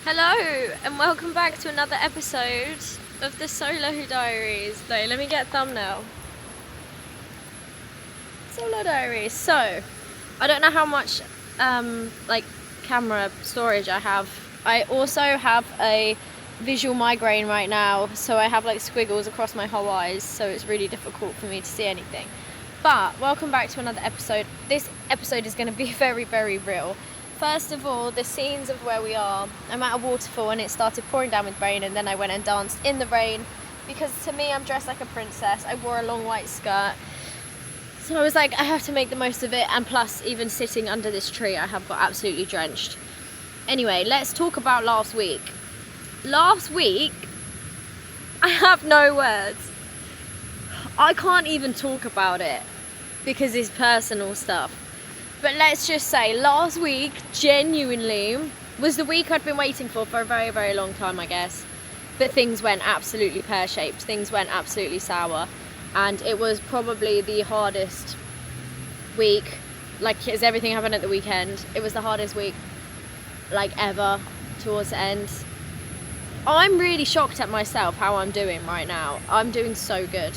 Hello and welcome back to another episode of the Solo Diaries. Wait, let me get a thumbnail. Solo Diaries. So, I don't know how much camera storage I have. I also have a visual migraine right now, so I have like squiggles across my whole eyes, so it's really difficult for me to see anything. But welcome back to another episode. This episode is going to be very, very real. First of all, the scenes of where we are. I'm at a waterfall and it started pouring down with rain, and then I went and danced in the rain because to me I'm dressed like a princess. I wore a long white skirt, so I was like, I have to make the most of it, and plus even sitting under this tree I have got absolutely drenched. Anyway, let's talk about last week. Last week, I have no words. I can't even talk about it because it's personal stuff. But let's just say last week genuinely was the week I'd been waiting for a very, very long time, I guess. But things went absolutely pear-shaped. Things went absolutely sour. And it was probably the hardest week. Like, as everything happened at the weekend, it was the hardest week, like, ever towards the end. I'm really shocked at myself how I'm doing right now. I'm doing so good.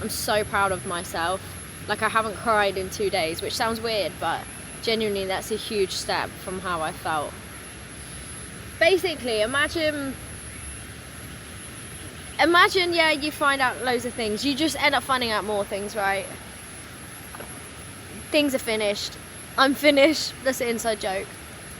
I'm so proud of myself. Like, I haven't cried in 2 days, which sounds weird, but genuinely that's a huge step from how I felt. Basically, imagine, yeah, you find out loads of things. You just end up finding out more things, right? Things are finished. I'm finished. That's an inside joke.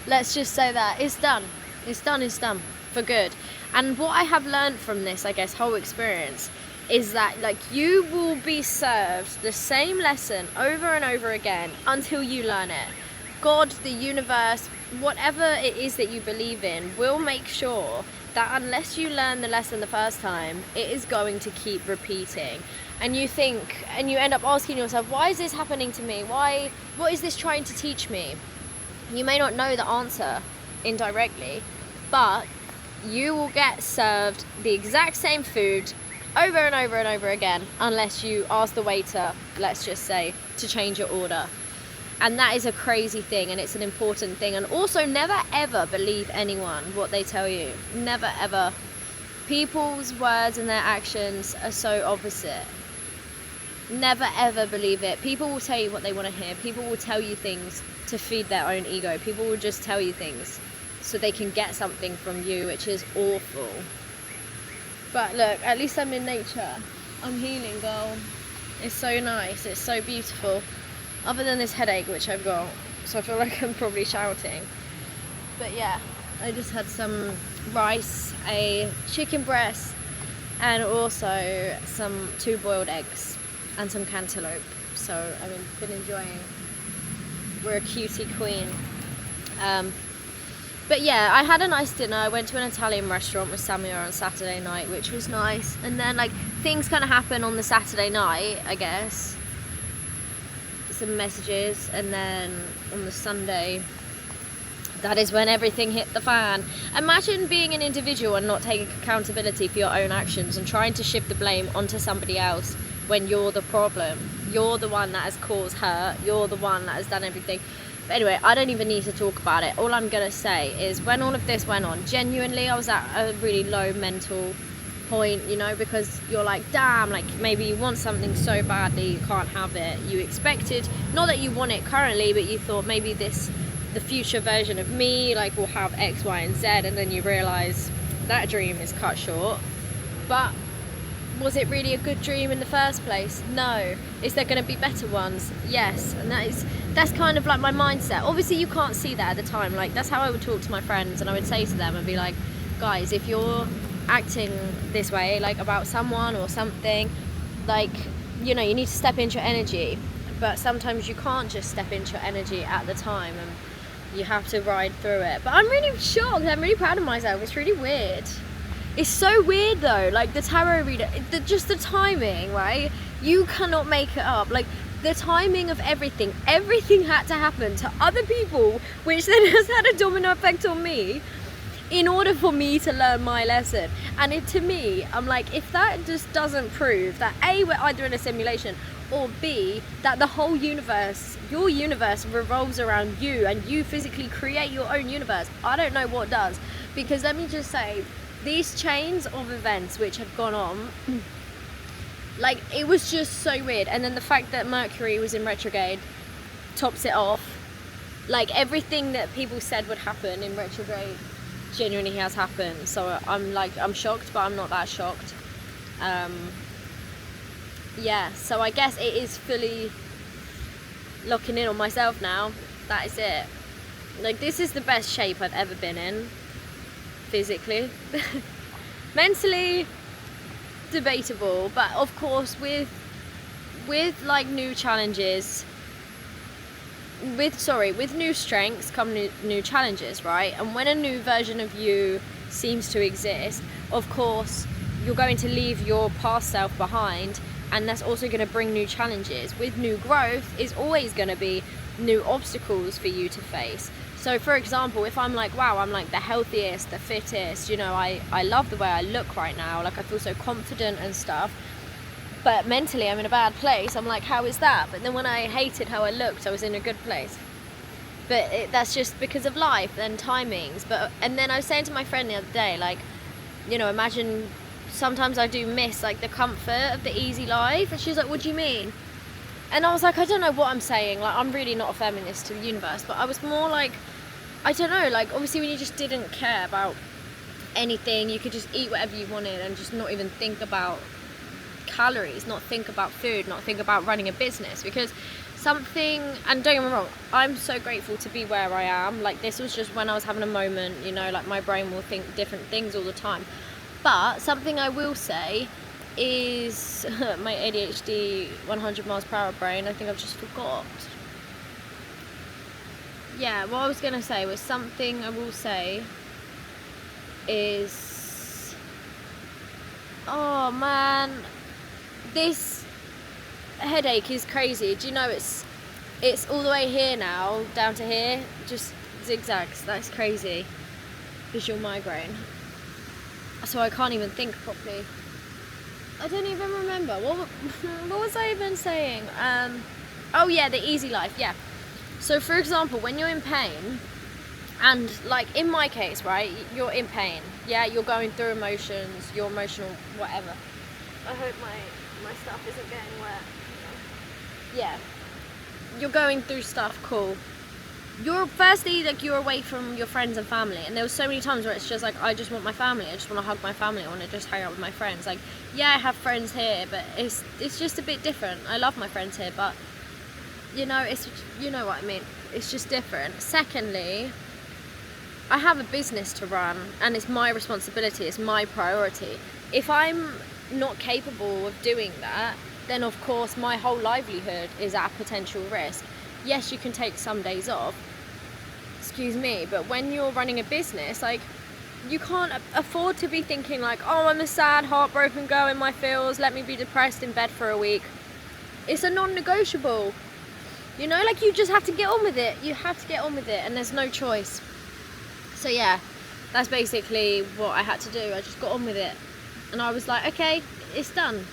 Let's just say that. It's done. It's done. For good. And what I have learned from this, I guess, whole experience is that, like, you will be served the same lesson over and over again until you learn it. God, the universe, whatever it is that you believe in, will make sure that unless you learn the lesson the first time, it is going to keep repeating. And you think, and you end up asking yourself, why is this happening to me? What is this trying to teach me? You may not know the answer indirectly, but you will get served the exact same food over and over and over again unless you ask the waiter, let's just say, to change your order. And that is a crazy thing, and it's an important thing. And also, never ever believe anyone what they tell you. Never ever. People's words and their actions are so opposite. Never ever believe it. People will tell you what they want to hear. People will tell you things to feed their own ego. People will just tell you things so they can get something from you, which is awful. But look, at least I'm in nature. I'm healing, girl. It's so nice. It's so beautiful. Other than this headache, which I've got. So I feel like I'm probably shouting. But yeah, I just had some rice, a chicken breast, and also some 2 boiled eggs and some cantaloupe. So I've been enjoying. We're a cutie queen. But yeah, I had a nice dinner. I went to an Italian restaurant with Samir on Saturday night, which was nice. And then, like, things kind of happen on the Saturday night, I guess. Some messages. And then on the Sunday, that is when everything hit the fan. Imagine being an individual and not taking accountability for your own actions and trying to shift the blame onto somebody else when you're the problem. You're the one that has caused hurt. You're the one that has done everything. But anyway, I don't even need to talk about it. All I'm going to say is when all of this went on, genuinely I was at a really low mental point, you know, because you're like, damn, like, maybe you want something so badly you can't have it. You expected, not that you want it currently, but you thought maybe the future version of me, like, will have X, Y, and Z, and then you realise that dream is cut short. But was it really a good dream in the first place? No. Is there going to be better ones? Yes. And that's kind of like my mindset. Obviously you can't see that at the time. Like, that's how I would talk to my friends, and I would say to them and be like, guys, if you're acting this way, like, about someone or something, like, you know, you need to step into your energy. But sometimes you can't just step into your energy at the time, and you have to ride through it. But I'm really shocked. I'm really proud of myself. It's really weird. It's so weird though, like the tarot reader, just the timing, right? You cannot make it up. Like, the timing of everything had to happen to other people, which then has had a domino effect on me in order for me to learn my lesson. And to me, I'm like, if that just doesn't prove that A, we're either in a simulation, or B, that the whole universe, your universe revolves around you and you physically create your own universe, I don't know what does. Because let me just say, these chains of events which had gone on, like, it was just so weird. And then the fact that Mercury was in retrograde tops it off. Like, everything that people said would happen in retrograde genuinely has happened. So I'm shocked, but I'm not that shocked. Yeah, so I guess it is fully locking in on myself now. That is it. Like, this is the best shape I've ever been in, physically. Mentally, debatable, but of course with like new challenges, with new strengths come new challenges, right? And when a new version of you seems to exist, of course you're going to leave your past self behind, and that's also going to bring new challenges. With new growth is always going to be new obstacles for you to face. So for example, if I'm like, wow, I'm like the healthiest, the fittest, you know, I love the way I look right now, like I feel so confident and stuff, but mentally I'm in a bad place, I'm like, how is that? But then when I hated how I looked, I was in a good place. But that's just because of life and timings. And then I was saying to my friend the other day, like, you know, imagine sometimes I do miss like the comfort of the easy life. And she's like, what do you mean? And I was like, I don't know what I'm saying. Like, I'm really not a feminist to the universe, but I was more like, I don't know, like, obviously when you just didn't care about anything, you could just eat whatever you wanted and just not even think about calories, not think about food, not think about running a business. Because something, and don't get me wrong, I'm so grateful to be where I am. Like, this was just when I was having a moment, you know, like my brain will think different things all the time. But something I will say is my ADHD 100 miles per hour brain, I think I've just forgot. Yeah, what I was going to say was, something I will say is, oh man, this headache is crazy. Do you know it's all the way here now, down to here, just zigzags. That's crazy. Visual migraine. So I can't even think properly. I don't even remember. What was I even saying? Oh yeah, the easy life, yeah. So for example, when you're in pain, and like in my case, right, you're in pain, yeah, you're going through emotions, you're emotional, whatever. I hope my stuff isn't getting wet. Yeah, you're going through stuff, cool. You're firstly, like, you're away from your friends and family, and there was so many times where it's just like, I just want my family, I just want to hug my family, I want to just hang out with my friends. Like, yeah, I have friends here, but it's just a bit different. I love my friends here, but you know, it's, you know what I mean, it's just different. Secondly, I have a business to run, and it's my responsibility, it's my priority. If I'm not capable of doing that, then of course my whole livelihood is at potential risk. Yes, you can take some days off, excuse me, but when you're running a business, like, you can't afford to be thinking like, oh, I'm a sad, heartbroken girl in my feels, let me be depressed in bed for a week. It's a non-negotiable. You know, like, you just have to get on with it. You have to get on with it, and there's no choice. So yeah, that's basically what I had to do. I just got on with it, and I was like, okay, it's done.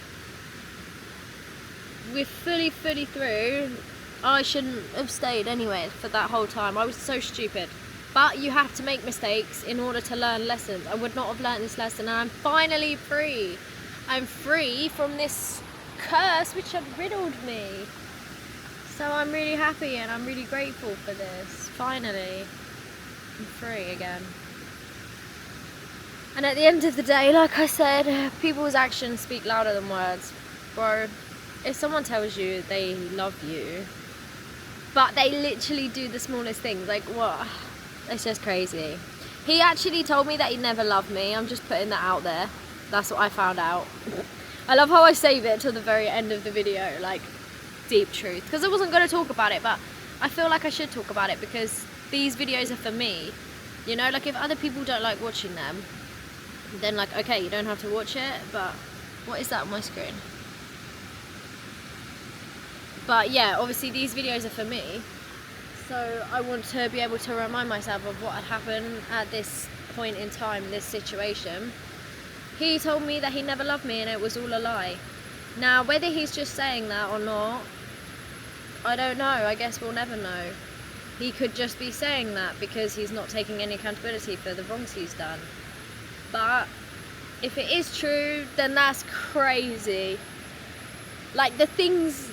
We're fully through. I shouldn't have stayed anyway for that whole time. I was so stupid. But you have to make mistakes in order to learn lessons. I would not have learned this lesson, and I'm finally free. I'm free from this curse which had riddled me. So I'm really happy, and I'm really grateful for this. Finally, I'm free again. And at the end of the day, like I said, people's actions speak louder than words. Bro, if someone tells you they love you, but they literally do the smallest things, like, what? It's just crazy. He actually told me that he never loved me. I'm just putting that out there. That's what I found out. I love how I save it till the very end of the video, like, deep truth. Because I wasn't going to talk about it, but I feel like I should talk about it, because these videos are for me. You know, like, if other people don't like watching them, then, like, okay, you don't have to watch it, but what is that on my screen? But yeah, obviously these videos are for me, so I want to be able to remind myself of what had happened at this point in time, this situation. He told me that he never loved me, and it was all a lie. Now, whether he's just saying that or not, I don't know. I guess we'll never know. he could just be saying that because he's not taking any accountability for the wrongs he's done. But if it is true, then that's crazy. Like the things,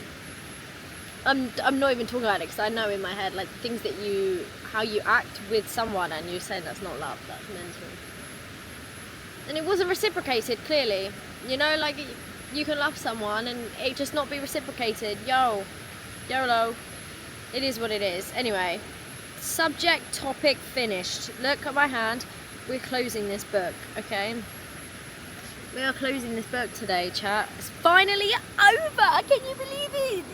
I'm not even talking about it because I know in my head, like the things that how you act with someone and you're saying that's not love, that's mental. And it wasn't reciprocated, clearly. You know, like you can love someone and it just not be reciprocated. YOLO. It is what it is. Anyway, subject, topic, finished. Look at my hand. We're closing this book, okay? We are closing this book today, chat. It's finally over. Can you believe it?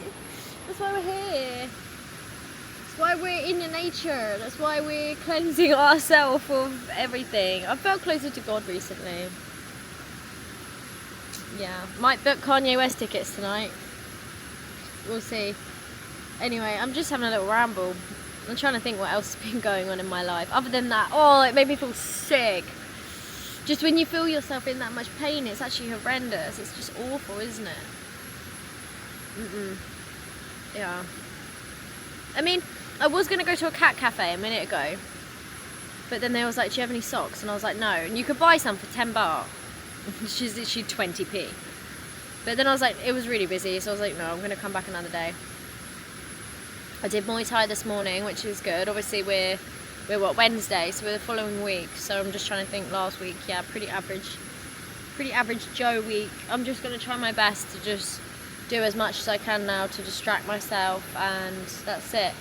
That's why we're here. That's why we're in the nature. That's why we're cleansing ourselves of everything. I felt closer to God recently. Yeah. Might book Kanye West tickets tonight. We'll see. Anyway, I'm just having a little ramble. I'm trying to think what else has been going on in my life. Other than that, it made me feel sick. Just when you feel yourself in that much pain, it's actually horrendous. It's just awful, isn't it? Yeah. I mean, I was going to go to a cat cafe a minute ago. But then they was like, do you have any socks? And I was like, no. And you could buy some for 10 baht. Which is literally 20p. But then I was like, it was really busy. So I was like, no, I'm going to come back another day. I did Muay Thai this morning, which is good. Obviously, we're Wednesday, so we're the following week. So I'm just trying to think. Last week, yeah, pretty average Joe week. I'm just gonna try my best to just do as much as I can now to distract myself, and that's it.